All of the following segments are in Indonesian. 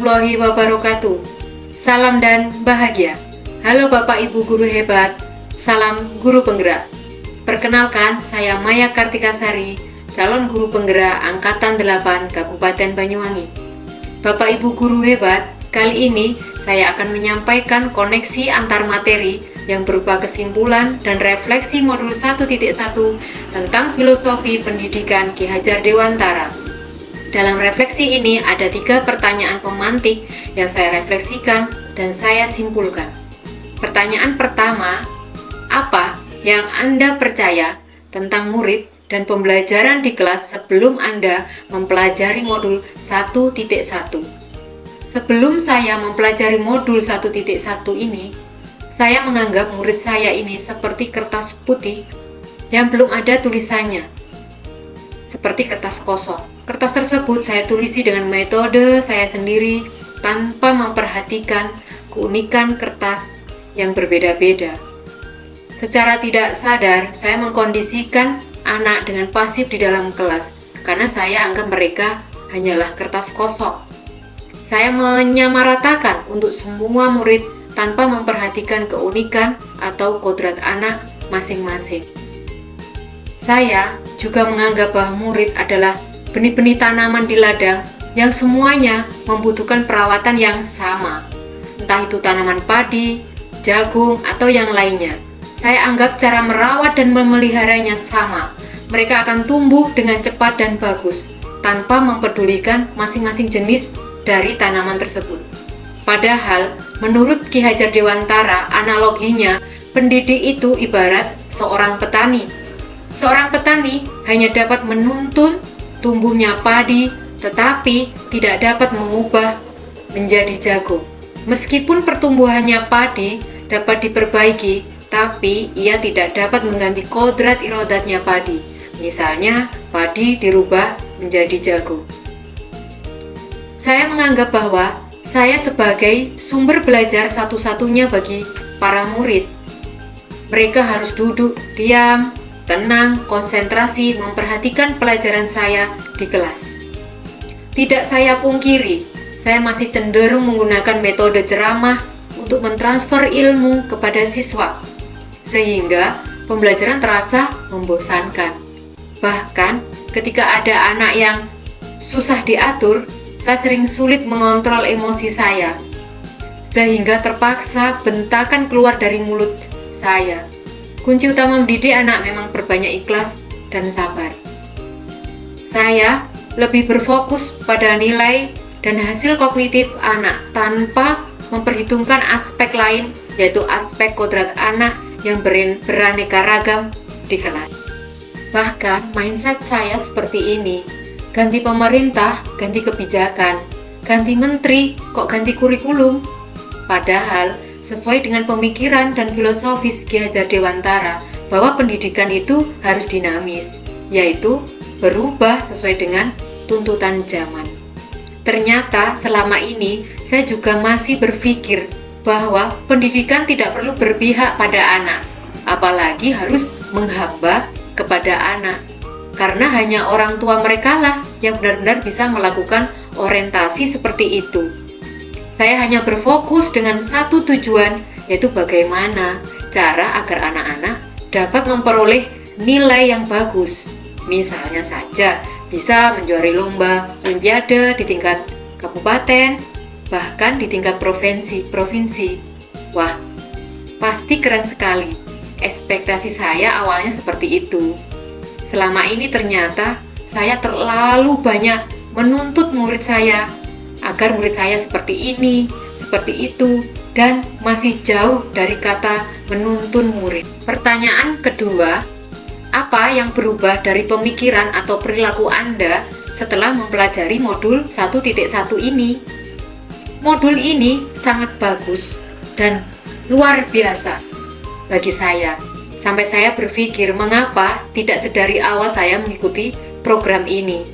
warahmatullahi wabarakatuh. Salam dan bahagia. Halo Bapak Ibu guru hebat, salam guru penggerak. Perkenalkan, saya Maya Kartikasari, calon guru penggerak Angkatan 8 Kabupaten Banyuwangi. Bapak Ibu guru hebat, kali ini saya akan menyampaikan koneksi antar materi yang berupa kesimpulan dan refleksi modul 1.1 tentang filosofi pendidikan Ki Hajar Dewantara. Dalam refleksi ini ada 3 pertanyaan pemantik yang saya refleksikan dan saya simpulkan. Pertanyaan pertama, apa yang Anda percaya tentang murid dan pembelajaran di kelas sebelum Anda mempelajari modul 1.1? Sebelum saya mempelajari modul 1.1 ini, saya menganggap murid saya ini seperti kertas putih yang belum ada tulisannya, seperti kertas kosong. Kertas tersebut saya tulisi dengan metode saya sendiri tanpa memperhatikan keunikan kertas yang berbeda-beda. Secara tidak sadar, saya mengkondisikan anak dengan pasif di dalam kelas karena saya anggap mereka hanyalah kertas kosong. Saya menyamaratakan untuk semua murid tanpa memperhatikan keunikan atau kodrat anak masing-masing. Saya juga menganggap bahwa murid adalah benih-benih tanaman di ladang yang semuanya membutuhkan perawatan yang sama, entah itu tanaman padi, jagung, atau yang lainnya. Saya anggap cara merawat dan memeliharanya sama. Mereka akan tumbuh dengan cepat dan bagus, tanpa mempedulikan masing-masing jenis dari tanaman tersebut. Padahal, menurut Ki Hajar Dewantara, analoginya, pendidik itu ibarat seorang petani. Seorang petani hanya dapat menuntun tumbuhnya padi, tetapi tidak dapat mengubah menjadi jagung. Meskipun pertumbuhannya padi dapat diperbaiki, tapi ia tidak dapat mengganti kodrat irodatnya padi. Misalnya, padi dirubah menjadi jagung. Saya menganggap bahwa saya sebagai sumber belajar satu-satunya bagi para murid. Mereka harus duduk, diam, tenang, konsentrasi, memperhatikan pelajaran saya di kelas. Tidak saya pungkiri, saya masih cenderung menggunakan metode ceramah untuk mentransfer ilmu kepada siswa, sehingga pembelajaran terasa membosankan. Bahkan ketika ada anak yang susah diatur, saya sering sulit mengontrol emosi saya, sehingga terpaksa bentakan keluar dari mulut saya. Kunci utama mendidik anak memang perbanyak ikhlas dan sabar. Saya lebih berfokus pada nilai dan hasil kognitif anak tanpa memperhitungkan aspek lain, yaitu aspek kodrat anak yang beraneka ragam di kelas. Bahkan mindset saya seperti ini. Ganti pemerintah, ganti kebijakan, ganti menteri, kok ganti kurikulum? Padahal sesuai dengan pemikiran dan filosofis Ki Hajar Dewantara bahwa pendidikan itu harus dinamis, yaitu berubah sesuai dengan tuntutan zaman. Ternyata selama ini saya juga masih berpikir bahwa pendidikan tidak perlu berpihak pada anak, apalagi harus menghamba kepada anak. Karena hanya orang tua mereka lah yang benar-benar bisa melakukan orientasi seperti itu. Saya hanya berfokus dengan satu tujuan, yaitu bagaimana cara agar anak-anak dapat memperoleh nilai yang bagus. Misalnya saja, bisa menjuarai lomba olimpiade di tingkat kabupaten, bahkan di tingkat provinsi. Wah, pasti keren sekali. Ekspektasi saya awalnya seperti itu. Selama ini ternyata saya terlalu banyak menuntut murid saya agar murid saya seperti ini, seperti itu, dan masih jauh dari kata menuntun murid. Pertanyaan kedua, apa yang berubah dari pemikiran atau perilaku Anda setelah mempelajari modul 1.1 ini? Modul ini sangat bagus dan luar biasa bagi saya. Sampai saya berpikir mengapa tidak sedari awal saya mengikuti program ini.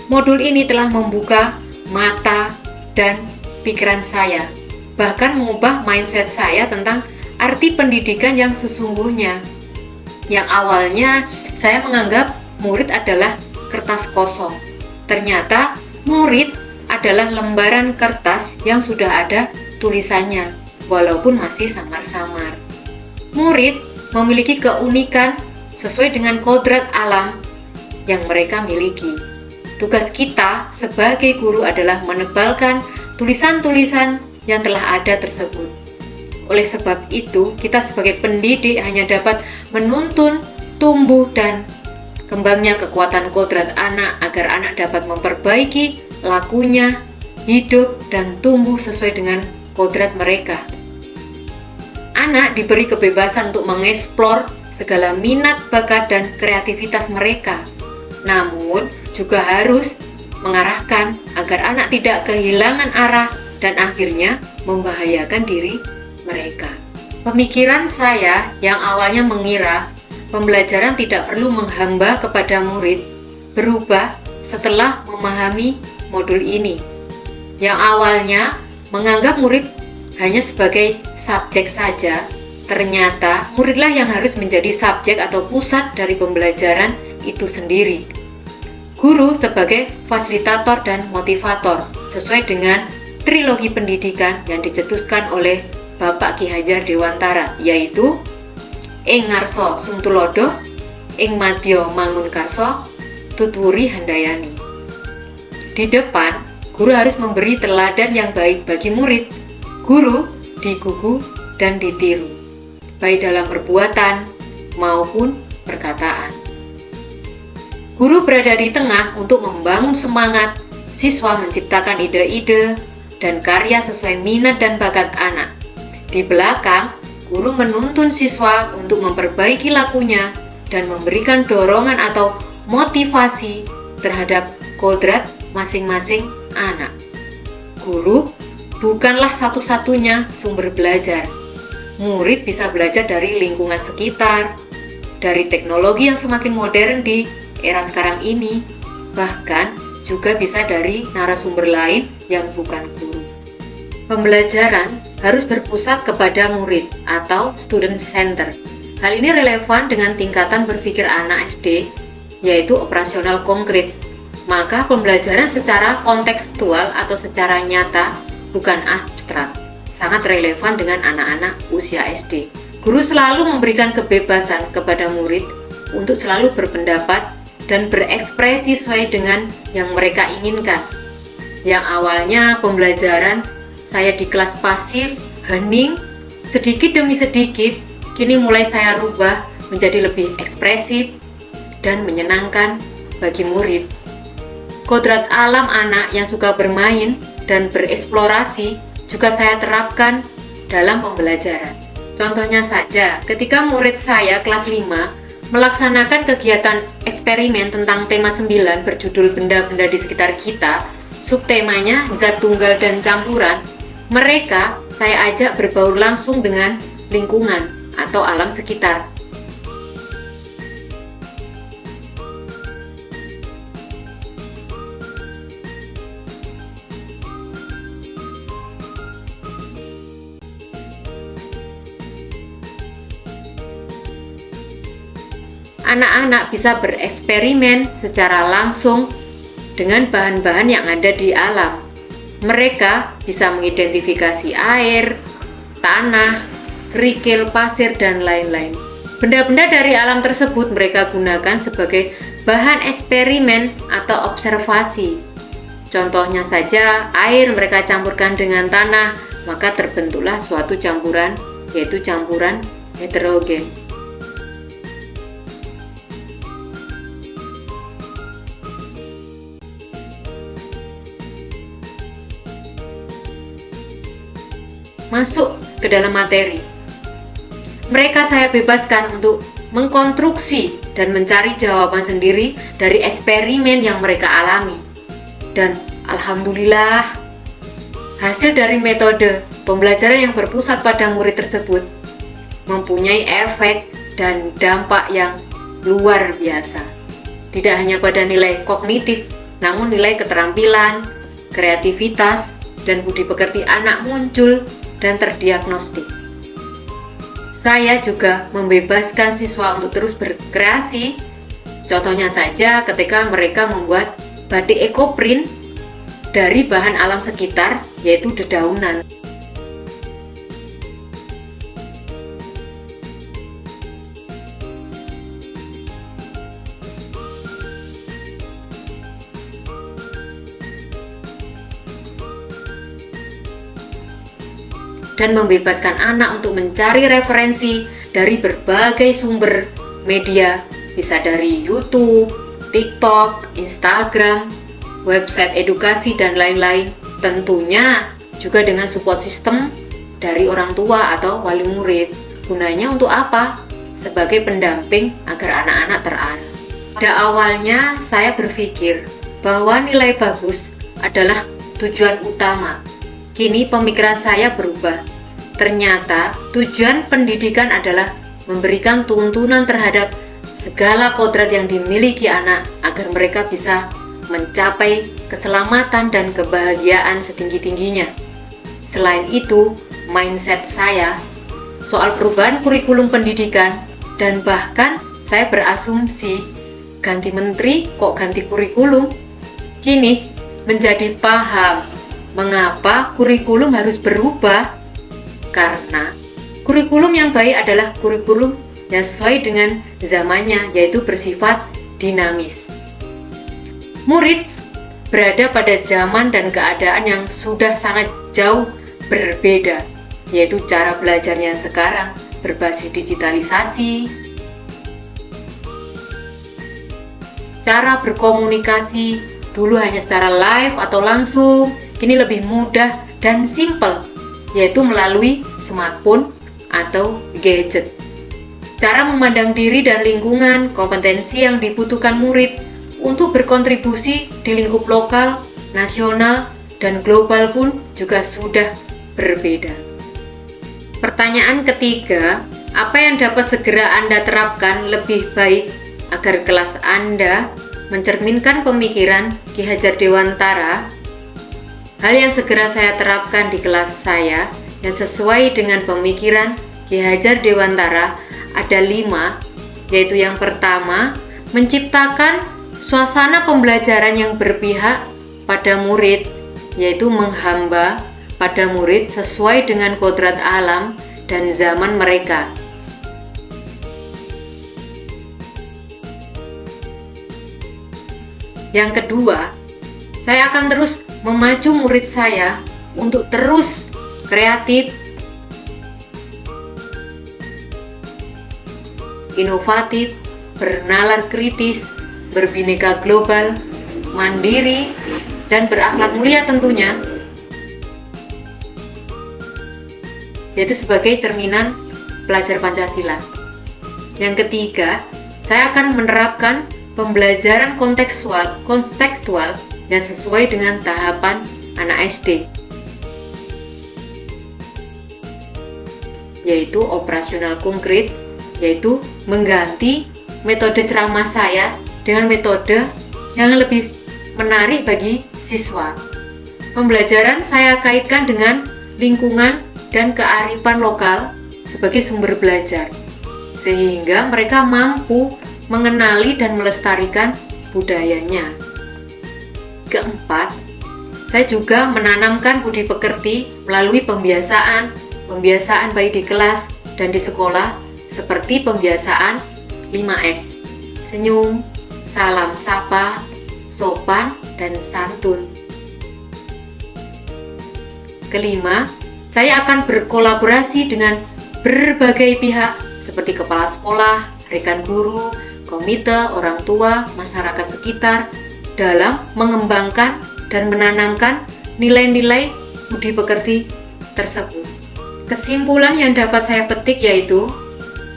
Modul ini telah membuka mata dan pikiran saya, bahkan mengubah mindset saya tentang arti pendidikan yang sesungguhnya. Yang awalnya saya menganggap murid adalah kertas kosong. Ternyata murid adalah lembaran kertas yang sudah ada tulisannya, walaupun masih samar-samar. Murid memiliki keunikan sesuai dengan kodrat alam yang mereka miliki. Tugas kita sebagai guru adalah menebalkan tulisan-tulisan yang telah ada tersebut. Oleh sebab itu, kita sebagai pendidik hanya dapat menuntun, tumbuh, dan kembangnya kekuatan kodrat anak agar anak dapat memperbaiki lakunya, hidup, dan tumbuh sesuai dengan kodrat mereka. Anak diberi kebebasan untuk mengeksplor segala minat, bakat, dan kreativitas mereka. Namun, juga harus mengarahkan agar anak tidak kehilangan arah dan akhirnya membahayakan diri mereka. Pemikiran saya yang awalnya mengira pembelajaran tidak perlu menghamba kepada murid berubah setelah memahami modul ini. Yang awalnya menganggap murid hanya sebagai subjek saja, ternyata muridlah yang harus menjadi subjek atau pusat dari pembelajaran itu sendiri. Guru sebagai fasilitator dan motivator sesuai dengan trilogi pendidikan yang dicetuskan oleh Bapak Ki Hajar Dewantara, yaitu Ing Ngarso Sumtulodo, Ing Madya Mangunkarso, Tutwuri Handayani. Di depan, guru harus memberi teladan yang baik bagi murid. Guru digugu dan ditiru, baik dalam perbuatan maupun perkataan. Guru berada di tengah untuk membangun semangat siswa menciptakan ide-ide dan karya sesuai minat dan bakat anak. Di belakang, guru menuntun siswa untuk memperbaiki lakunya dan memberikan dorongan atau motivasi terhadap kodrat masing-masing anak. Guru bukanlah satu-satunya sumber belajar. Murid bisa belajar dari lingkungan sekitar, dari teknologi yang semakin modern di era sekarang ini, bahkan juga bisa dari narasumber lain yang bukan guru. Pembelajaran harus berpusat kepada murid atau student center. Hal ini relevan dengan tingkatan berpikir anak SD, yaitu operasional konkret. Maka pembelajaran secara kontekstual atau secara nyata, bukan abstrak, sangat relevan dengan anak-anak usia SD. Guru selalu memberikan kebebasan kepada murid untuk selalu berpendapat dan berekspresi sesuai dengan yang mereka inginkan. Yang awalnya pembelajaran saya di kelas pasif, hening, sedikit demi sedikit, kini mulai saya rubah menjadi lebih ekspresif dan menyenangkan bagi murid. Kodrat alam anak yang suka bermain dan bereksplorasi juga saya terapkan dalam pembelajaran. Contohnya saja, ketika murid saya kelas 5 melaksanakan kegiatan eksperimen tentang tema 9 berjudul benda-benda di sekitar kita, subtemanya zat tunggal dan campuran, mereka saya ajak berbaur langsung dengan lingkungan atau alam sekitar. Anak-anak bisa bereksperimen secara langsung dengan bahan-bahan yang ada di alam. Mereka bisa mengidentifikasi air, tanah, kerikil, pasir, dan lain-lain. Benda-benda dari alam tersebut mereka gunakan sebagai bahan eksperimen atau observasi. Contohnya saja, air mereka campurkan dengan tanah, maka terbentuklah suatu campuran, yaitu campuran heterogen. Masuk ke dalam materi. Mereka saya bebaskan untuk mengkonstruksi dan mencari jawaban sendiri dari eksperimen yang mereka alami. Dan alhamdulillah, hasil dari metode pembelajaran yang berpusat pada murid tersebut mempunyai efek dan dampak yang luar biasa. Tidak hanya pada nilai kognitif, namun nilai keterampilan, kreativitas, dan budi pekerti anak muncul dan terdiagnostik. Saya juga membebaskan siswa untuk terus berkreasi. Contohnya saja ketika mereka membuat batik ekoprint dari bahan alam sekitar, yaitu dedaunan. Dan membebaskan anak untuk mencari referensi dari berbagai sumber media, bisa dari YouTube, TikTok, Instagram, website edukasi, dan lain-lain. Tentunya juga dengan support system dari orang tua atau wali murid. Gunanya untuk apa? Sebagai pendamping agar anak-anak terarah. Pada awalnya saya berpikir bahwa nilai bagus adalah tujuan utama. Kini pemikiran saya berubah. Ternyata tujuan pendidikan adalah memberikan tuntunan terhadap segala kodrat yang dimiliki anak agar mereka bisa mencapai keselamatan dan kebahagiaan setinggi-tingginya. Selain itu, mindset saya soal perubahan kurikulum pendidikan, dan bahkan saya berasumsi ganti menteri kok ganti kurikulum, kini menjadi paham mengapa kurikulum harus berubah. Karena kurikulum yang baik adalah kurikulum yang sesuai dengan zamannya, yaitu bersifat dinamis. Murid berada pada zaman dan keadaan yang sudah sangat jauh berbeda, yaitu cara belajarnya sekarang berbasis digitalisasi, cara berkomunikasi dulu hanya secara live atau langsung, kini lebih mudah dan simpel, yaitu melalui smartphone atau gadget. Cara memandang diri dan lingkungan, kompetensi yang dibutuhkan murid untuk berkontribusi di lingkup lokal, nasional, dan global pun juga sudah berbeda. Pertanyaan ketiga, apa yang dapat segera Anda terapkan lebih baik agar kelas Anda mencerminkan pemikiran Ki Hajar Dewantara? Hal yang segera saya terapkan di kelas saya yang sesuai dengan pemikiran Ki Hajar Dewantara ada 5, yaitu yang pertama, menciptakan suasana pembelajaran yang berpihak pada murid, yaitu menghamba pada murid sesuai dengan kodrat alam dan zaman mereka. Yang kedua, saya akan terus memacu murid saya untuk terus kreatif, inovatif, bernalar kritis, berbineka global, mandiri, dan berakhlak mulia tentunya, yaitu sebagai cerminan pelajar Pancasila. Yang ketiga, saya akan menerapkan pembelajaran kontekstual yang sesuai dengan tahapan anak SD, yaitu operasional konkret, yaitu mengganti metode ceramah saya dengan metode yang lebih menarik bagi siswa. Pembelajaran saya kaitkan dengan lingkungan dan kearifan lokal sebagai sumber belajar, sehingga mereka mampu mengenali dan melestarikan budayanya. Keempat, saya juga menanamkan budi pekerti melalui pembiasaan baik di kelas dan di sekolah, seperti pembiasaan 5S, senyum, salam sapa, sopan, dan santun. Kelima, saya akan berkolaborasi dengan berbagai pihak seperti kepala sekolah, rekan guru, komite, orang tua, masyarakat sekitar dalam mengembangkan dan menanamkan nilai-nilai budi pekerti tersebut. Kesimpulan yang dapat saya petik yaitu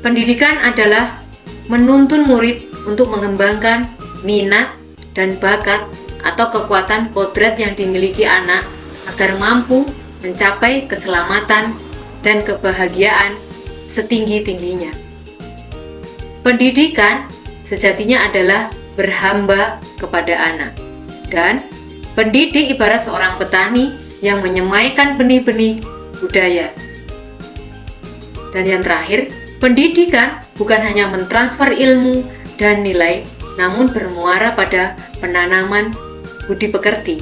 pendidikan adalah menuntun murid untuk mengembangkan minat dan bakat atau kekuatan kodrat yang dimiliki anak agar mampu mencapai keselamatan dan kebahagiaan setinggi-tingginya. Pendidikan sejatinya adalah berhamba kepada anak, dan pendidik ibarat seorang petani yang menyemaikan benih-benih budaya. Dan yang terakhir, pendidikan bukan hanya mentransfer ilmu dan nilai, namun bermuara pada penanaman budi pekerti.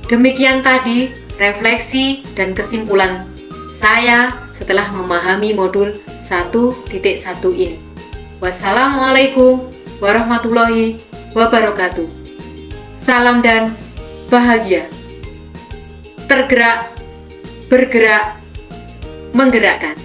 Demikian tadi refleksi dan kesimpulan saya setelah memahami modul 1.1 ini. Wassalamualaikum warahmatullahi wabarakatuh. Salam dan bahagia. Tergerak, bergerak, menggerakkan.